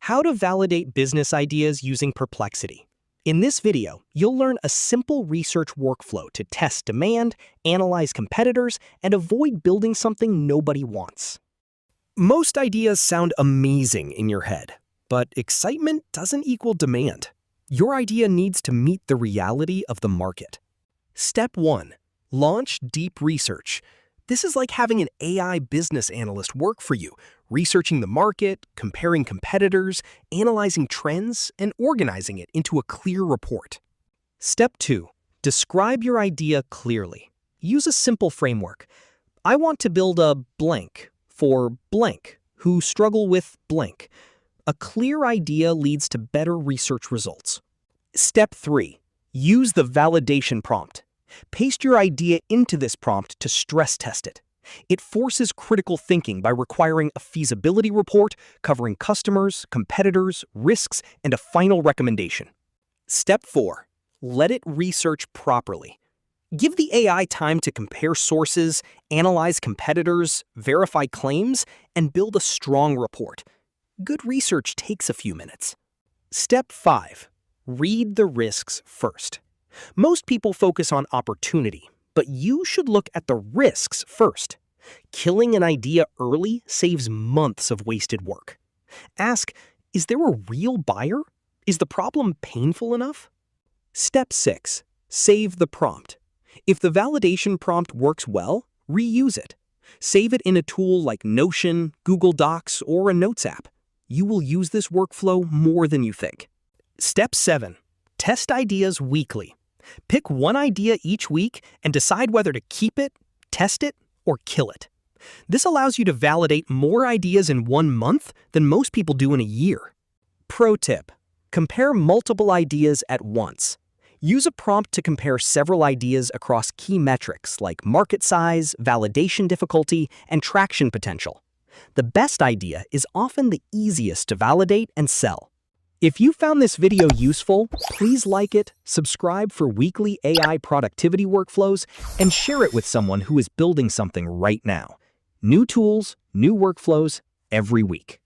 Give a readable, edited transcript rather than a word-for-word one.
How to validate business ideas using Perplexity. In this video, you'll learn a simple research workflow to test demand, analyze competitors, and avoid building something nobody wants. Most ideas sound amazing in your head, but excitement doesn't equal demand. Your idea needs to meet the reality of the market. Step 1. Launch deep research. This is like having an AI business analyst work for you, researching the market, comparing competitors, analyzing trends, and organizing it into a clear report. Step 2. Describe your idea clearly. Use a simple framework. I want to build a blank for blank who struggle with blank. A clear idea leads to better research results. Step 3. Use the validation prompt. Paste your idea into this prompt to stress test it. It forces critical thinking by requiring a feasibility report covering customers, competitors, risks, and a final recommendation. Step 4. Let it research properly. Give the AI time to compare sources, analyze competitors, verify claims, and build a strong report. Good research takes a few minutes. Step 5. Read the risks first. Most people focus on opportunity, but you should look at the risks first. Killing an idea early saves months of wasted work. Ask, is there a real buyer? Is the problem painful enough? Step 6. Save the prompt. If the validation prompt works well, reuse it. Save it in a tool like Notion, Google Docs, or a Notes app. You will use this workflow more than you think. Step 7. Test ideas weekly. Pick one idea each week and decide whether to keep it, test it, or kill it. This allows you to validate more ideas in 1 month than most people do in a year. Pro tip: compare multiple ideas at once. Use a prompt to compare several ideas across key metrics like market size, validation difficulty, and traction potential. The best idea is often the easiest to validate and sell. If you found this video useful, please like it, subscribe for weekly AI productivity workflows, and share it with someone who is building something right now. New tools, new workflows, every week.